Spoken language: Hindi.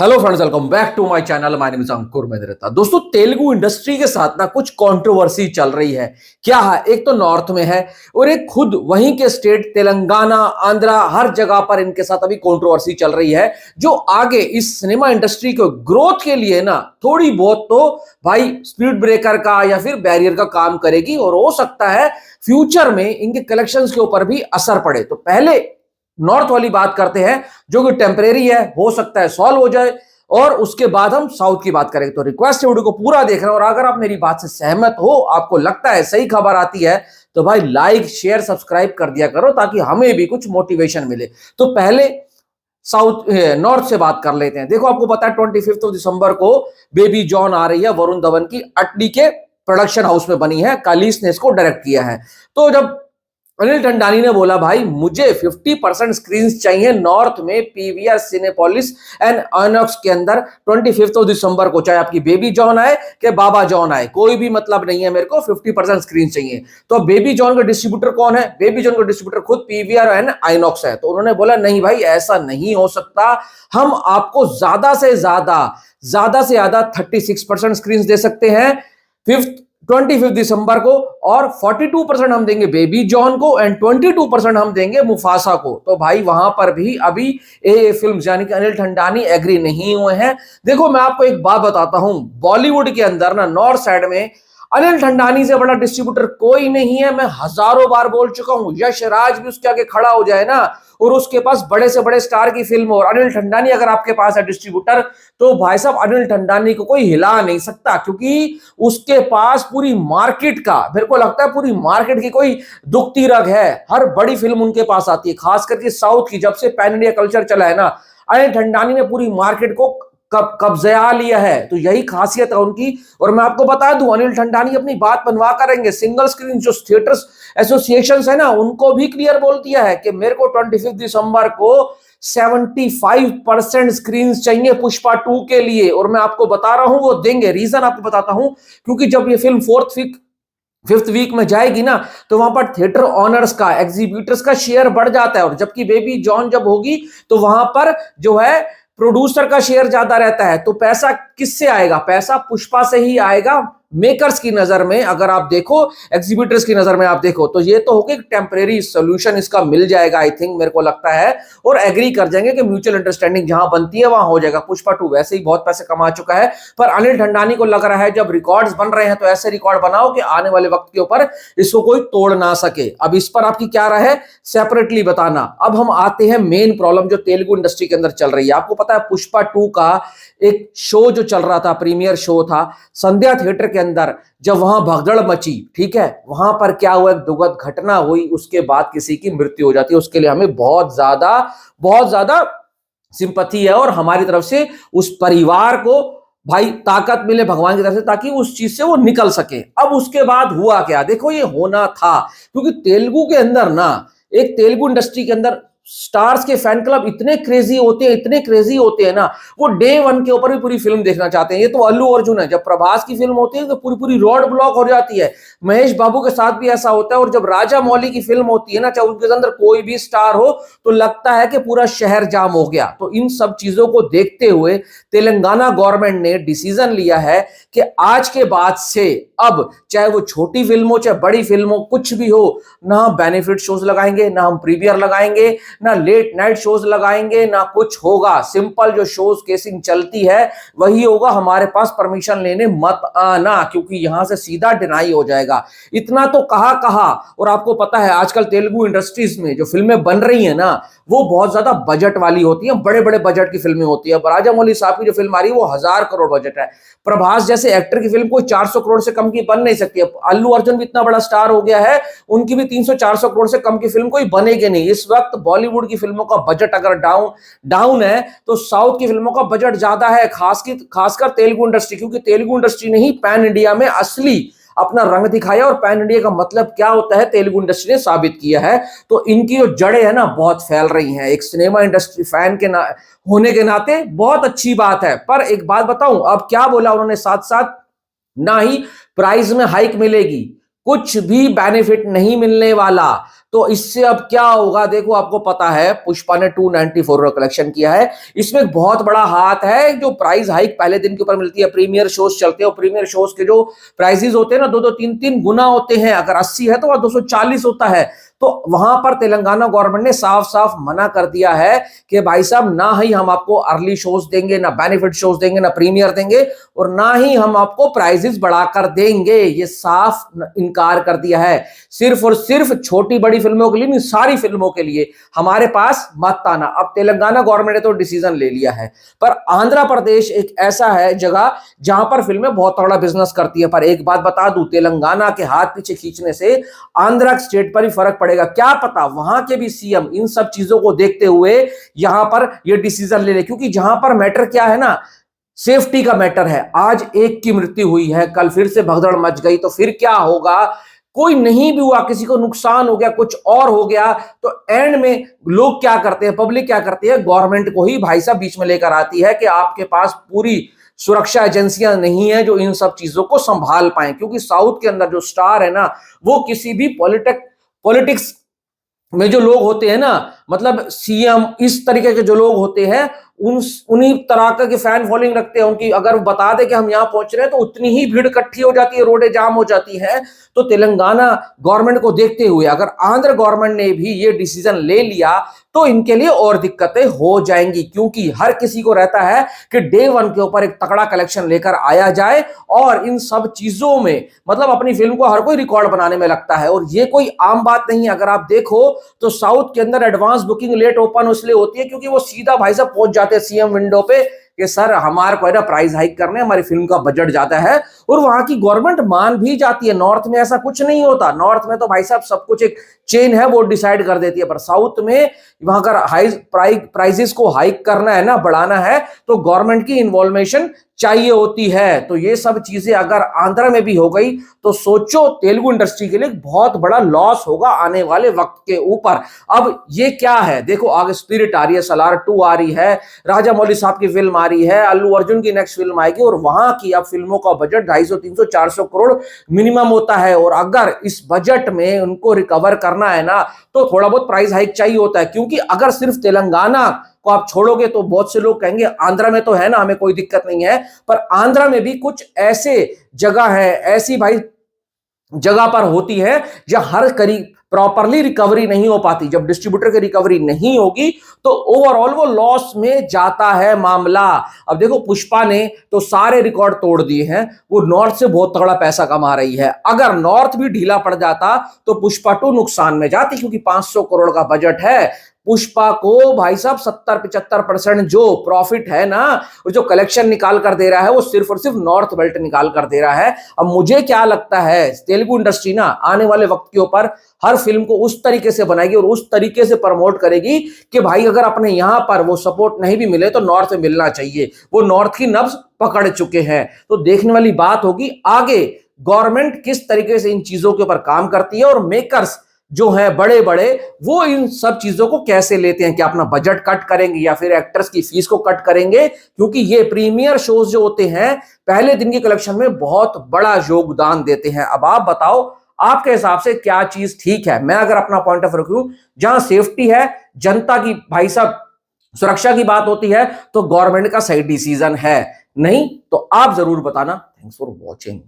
Hello friends, welcome back to my channel. My name is Ankur Mehta. दोस्तों, तेलुगु इंडस्ट्री के साथ ना कुछ कंट्रोवर्सी चल रही है। क्या है? एक तो नॉर्थ में है और एक खुद वहीं के स्टेट तेलंगाना, आंध्रा, हर जगह पर इनके साथ अभी कंट्रोवर्सी चल रही है, जो आगे इस सिनेमा इंडस्ट्री को ग्रोथ के लिए ना थोड़ी बहुत तो भाई स्पीड ब्रेकर का या फिर बैरियर का काम करेगी और हो सकता है फ्यूचर में इनके कलेक्शंस के ऊपर भी असर पड़े। तो पहले नॉर्थ वाली बात करते हैं, जो कि टेम्परेरी है, हो सकता है सॉल्व हो जाए, और उसके बाद हम साउथ की बात करेंगे। तो रिक्वेस्ट है वीडियो को पूरा देखना, और अगर आप मेरी बात से सहमत हो, आपको लगता है सही खबर आती है, तो भाई लाइक शेयर सब्सक्राइब कर दिया करो, ताकि हमें भी कुछ मोटिवेशन मिले। तो पहले साउथ नॉर्थ से बात कर लेते हैं। देखो, आपको पता है 25 दिसंबर को बेबी जॉन आ रही है, वरुण धवन की, अटली के प्रोडक्शन हाउस में बनी है। कालीस ने इसको डायरेक्ट किया है। तो जब अनिल टंडानी ने बोला भाई मुझे 50% स्क्रीन चाहिए नॉर्थ में, पीवीआर सिनेपोलिस एंड आइनॉक्स के अंदर 25 दिसंबर को, चाहे आपकी बेबी जॉन आए कि बाबा जॉन आए, कोई भी मतलब नहीं है, मेरे को 50% स्क्रीन चाहिए। तो बेबी जॉन का डिस्ट्रीब्यूटर कौन है? बेबी जॉन का डिस्ट्रीब्यूटर खुद पीवीआर एंड आइनॉक्स है। तो उन्होंने बोला नहीं भाई, ऐसा नहीं हो सकता, हम आपको ज्यादा से ज्यादा 36% स्क्रीन दे सकते हैं 25 दिसंबर को, और 42% हम देंगे बेबी जॉन को एंड 22% हम देंगे मुफासा को। तो भाई वहां पर भी अभी ए फिल्म यानी कि अनिल टंडानी एग्री नहीं हुए हैं। देखो, मैं आपको एक बात बताता हूं, बॉलीवुड के अंदर ना नॉर्थ साइड में अनिल टंडानी से बड़ा डिस्ट्रीब्यूटर कोई नहीं है। मैं हजारों बार बोल चुका हूं, यश राज भी उसके आगे खड़ा हो जाए ना, और उसके पास बड़े से बड़े स्टार की फिल्म, और अनिल टंडानी अगर आपके पास है डिस्ट्रीब्यूटर, तो भाई साहब अनिल टंडानी को कोई हिला नहीं सकता, क्योंकि उसके पास पूरी मार्केट का, मेरे को लगता है पूरी मार्केट की कोई दुखती रग है। हर बड़ी फिल्म उनके पास आती है, खास करके साउथ की। जब से पैन इंडिया कल्चर चला है ना, अनिल टंडानी ने पूरी मार्केट को कब्जा लिया है। तो यही खासियत है उनकी। और मैं आपको बता दूं, अनिल टंडानी अपनी बात बनवा करेंगे। सिंगल स्क्रीन जो थिएटर्स एसोसिएशन है ना, उनको भी क्लियर बोल दिया है कि मेरे को 25 दिसंबर को 75% स्क्रीन चाहिए पुष्पा 2 के लिए, और मैं आपको बता रहा हूं वो देंगे। रीजन आपको बताता हूं, क्योंकि जब ये फिल्म फिफ्थ वीक में जाएगी ना, तो वहां पर थिएटर ऑनर्स का, एग्जीबिटर्स का शेयर बढ़ जाता है, और जबकि बेबी जॉन जब होगी तो वहां पर जो है प्रोड्यूसर का शेयर ज्यादा रहता है। तो पैसा किससे आएगा? पैसा पुष्पा से ही आएगा, मेकर्स की नजर में अगर आप देखो, एग्जीबिटर्स की नजर में आप देखो। तो ये तो होगा टेम्परेरी सोल्यूशन, इसका मिल जाएगा आई थिंक, मेरे को लगता है, और एग्री कर जाएंगे कि म्यूचुअल अंडरस्टैंडिंग जहां बनती है वहां हो जाएगा। पुष्पा 2 वैसे ही बहुत पैसे कमा चुका है, पर अनिल टंडानी को लग रहा है जब रिकॉर्ड्स बन रहे हैं तो ऐसे रिकॉर्ड बनाओ कि आने वाले वक्त के ऊपर इसको कोई तोड़ ना सके। अब इस पर आपकी क्या राय है, सेपरेटली बताना। अब हम आते हैं मेन प्रॉब्लम जो तेलुगु इंडस्ट्री के अंदर चल रही है। आपको पता है पुष्पा 2 का एक शो जो चल रहा था, प्रीमियर शो था संध्या थिएटर के अंदर, जब वहां भगदड़ मची, ठीक है, वहां पर क्या हुआ, एक दुखद घटना हुई, उसके बाद किसी की मृत्यु हो जाती है। उसके लिए हमें बहुत ज्यादा सिंपैथी है, और हमारी तरफ से उस परिवार को भाई ताकत मिले भगवान की तरफ से, ताकि उस चीज से वो निकल सके। अब उसके बाद हुआ क्या? देखो, ये होना था क्योंकि तेलुगु के अंदर ना, एक तेलुगु इंडस्ट्री के अंदर स्टार्स के फैन क्लब इतने क्रेजी होते हैं ना, वो डे वन के ऊपर भी पूरी फिल्म देखना चाहते हैं। ये तो अल्लू अर्जुन है, जब प्रभास की फिल्म होती है तो पूरी रोड ब्लॉक हो जाती है। महेश बाबू के साथ भी ऐसा होता है, और जब राजा मौली की फिल्म होती है ना, चाहे उनके अंदर कोई भी स्टार हो, तो लगता है कि पूरा शहर जाम हो गया। तो इन सब चीजों को देखते हुए तेलंगाना गवर्नमेंट ने डिसीजन लिया है कि आज के बाद से अब चाहे वो छोटी फिल्म हो चाहे बड़ी फिल्म हो, कुछ भी हो, ना हम बेनिफिट शोज लगाएंगे, ना हम प्रीमियर लगाएंगे, ना लेट नाइट शोज लगाएंगे, ना कुछ होगा। सिंपल जो शोज केसिंग चलती है वही होगा। हमारे पास परमिशन लेने मत आना, क्योंकि यहां से सीधा डिनाई हो जाएगा। इतना तो कहा। और आपको पता है आजकल तेलुगु इंडस्ट्रीज में जो फिल्में बन रही है ना, वो बहुत ज्यादा बजट वाली होती है, बड़े बड़े बजट की फिल्में होती है। राजा मौली साहब की जो फिल्म आ रही है वो 1000 करोड़ बजट है। प्रभास जैसे एक्टर की फिल्म कोई 400 करोड़ से कम की बन नहीं सकती। अल्लू अर्जुन भी इतना बड़ा स्टार हो गया है, उनकी भी 300-400 करोड़ से कम की फिल्म कोई बनेगी नहीं। इस वक्त बॉलीवुड की फिल्मों का बजट अगर डाउन है, तो साउथ की फिल्मों का बजट ज्यादा है, खासकर तेलुगु इंडस्ट्री, क्योंकि तेलुगु इंडस्ट्री ने ही पैन इंडिया में असली अपना रंग दिखाया, और पैन इंडिया का मतलब क्या होता है तेलुगु इंडस्ट्री ने साबित किया है। तो इनकी जो जड़ें है ना बहुत फैल रही हैं। एक सिनेमा इंडस्ट्री फैन के होने के नाते बहुत अच्छी बात है। पर एक बात बताऊं, अब क्या बोला उन्होंने साथ साथ, ना ही प्राइस में हाइक मिलेगी, कुछ भी बेनिफिट नहीं मिलने वाला। तो इससे अब क्या होगा, देखो आपको पता है पुष्पा ने 294 करोड़ कलेक्शन किया है। इसमें एक बहुत बड़ा हाथ है, जो प्राइस हाइक पहले दिन के ऊपर मिलती है, प्रीमियर शोज चलते हैं, प्रीमियर शोज के जो प्राइसेस होते हैं ना, 2-3 गुना होते हैं। अगर 80 है तो वह 240 होता है। तो वहां पर तेलंगाना गवर्नमेंट ने साफ साफ मना कर दिया है कि भाई साहब, ना ही हम आपको अर्ली शोज देंगे, ना बेनिफिट शोज देंगे, ना प्रीमियर देंगे, और ना ही हम आपको प्राइजेस बढ़ाकर देंगे। ये साफ इनकार कर दिया है। सिर्फ और सिर्फ छोटी बड़ी फिल्मों के लिए नहीं, सारी फिल्मों के लिए हमारे पास मत आना। अब तेलंगाना गवर्नमेंट ने तो डिसीजन ले लिया है, पर आंध्र प्रदेश एक ऐसा है जगह जहां पर फिल्में बहुत तगड़ा बिजनेस करती है। पर एक बात बता दूं, तेलंगाना के हाथ पीछे खींचने से आंध्र स्टेट पर ही फर्क पड़ेगा। क्या पता वहां के भी सीएम इन सब चीजों को देखते हुए यहां पर ये डिसीजन ले ले, क्योंकि जहां पर मैटर क्या है ना, सेफ्टी का मैटर है। आज एक की मृत्यु हुई है, कल फिर से भगदड़ मच गई, तो फिर क्या होगा? कोई नहीं भी हुआ, किसी को नुकसान हो गया, कुछ और हो गया, तो एंड में लोग क्या करते हैं, पब्लिक क्या करती है, गवर्नमेंट को ही भाई साहब बीच में लेकर आती है कि आपके पास पूरी सुरक्षा एजेंसियां नहीं है जो इन सब चीजों को संभाल पाए। क्योंकि साउथ के अंदर जो स्टार है ना, वो किसी भी पॉलिटिक्स में जो लोग होते हैं ना, मतलब सीएम इस तरीके के जो लोग होते हैं, उन्हीं तरह का फैन फॉलोइंग रखते हैं उनकी। अगर वो बता दे कि हम यहां पहुंच रहे हैं तो उतनी ही भीड़ इकट्ठी हो जाती है, रोडें जाम हो जाती है। तो तेलंगाना गवर्नमेंट को देखते हुए अगर आंध्र गवर्नमेंट ने भी ये डिसीजन ले लिया तो इनके लिए और दिक्कतें हो जाएंगी, क्योंकि हर किसी को रहता है कि डे वन के ऊपर एक तगड़ा कलेक्शन लेकर आया जाए, और इन सब चीजों में मतलब अपनी फिल्म को हर कोई रिकॉर्ड बनाने में लगता है। और ये कोई आम बात नहीं है। अगर आप देखो तो साउथ के अंदर एडवांस बुकिंग लेट ओपन इसलिए होती है क्योंकि वो सीधा भाई साहब पहुंच जाते हैं सीएम विंडो पे कि सर हमारे को है ना प्राइस हाइक करने, हमारी फिल्म का बजट ज्यादा है, और वहां की गवर्नमेंट मान भी जाती है। नॉर्थ में ऐसा कुछ नहीं होता। नॉर्थ में तो भाई साहब सब कुछ एक चेन है, वो डिसाइड कर देती है। पर साउथ में वहां अगर प्राइसेस को हाइक करना है ना, बढ़ाना है, तो गवर्नमेंट की इन्वॉल्वेशन चाहिए होती है। तो ये सब चीजें अगर आंध्र में भी हो गई तो सोचो तेलुगु इंडस्ट्री के लिए बहुत बड़ा लॉस होगा आने वाले वक्त के ऊपर। अब ये क्या है, देखो आगे स्पिरिट आ रही है, सलार 2 आ रही है, राजा मौली साहब की फिल्म आ रही है, अल्लू अर्जुन की नेक्स्ट फिल्म आएगी, और वहां की अब फिल्मों का बजट 250, 300, 400 करोड़ मिनिमम होता है। और अगर इस बजट में उनको रिकवर करना है ना, तो थोड़ा बहुत प्राइस हाइक चाहिए होता है। क्योंकि अगर सिर्फ तेलंगाना को आप छोड़ोगे तो बहुत से लोग कहेंगे आंध्र में तो है ना, हमें कोई दिक्कत नहीं है, पर आंध्र में भी कुछ ऐसे जगह है, ऐसी भाई जगह पर होती है जहां हर करीब प्रॉपरली रिकवरी नहीं हो पाती। जब डिस्ट्रीब्यूटर की रिकवरी नहीं होगी तो ओवरऑल वो लॉस में जाता है मामला। अब देखो पुष्पा ने तो सारे रिकॉर्ड तोड़ दिए हैं, वो नॉर्थ से बहुत तगड़ा पैसा कमा रही है। अगर नॉर्थ भी ढीला पड़ जाता तो पुष्पा 2 नुकसान में जाती, क्योंकि 500 करोड़ का बजट है। पुष्पा को भाई साहब 70-75% जो प्रॉफिट है ना, और जो कलेक्शन निकाल कर दे रहा है, वो सिर्फ और सिर्फ नॉर्थ बेल्ट निकाल कर दे रहा है। अब मुझे क्या लगता है, तेलुगु इंडस्ट्री ना आने वाले वक्त के ऊपर हर फिल्म को उस तरीके से बनाएगी और उस तरीके से प्रमोट करेगी कि भाई अगर अपने यहां पर वो सपोर्ट नहीं भी मिले तो नॉर्थ में मिलना चाहिए। वो नॉर्थ की नब्ज पकड़ चुके हैं। तो देखने वाली बात होगी आगे गवर्नमेंट किस तरीके से इन चीजों के ऊपर काम करती है, और मेकर्स जो है बड़े बड़े वो इन सब चीजों को कैसे लेते हैं, कि अपना बजट कट करेंगे या फिर एक्टर्स की फीस को कट करेंगे। क्योंकि ये प्रीमियर शोज जो होते हैं पहले दिन के कलेक्शन में बहुत बड़ा योगदान देते हैं। अब आप बताओ आपके हिसाब से क्या चीज ठीक है। मैं अगर अपना पॉइंट ऑफ व्यू जहां सेफ्टी है, जनता की भाई साहब सुरक्षा की बात होती है, तो गवर्नमेंट का सही डिसीजन है। नहीं तो आप जरूर बताना। Thanks for watching.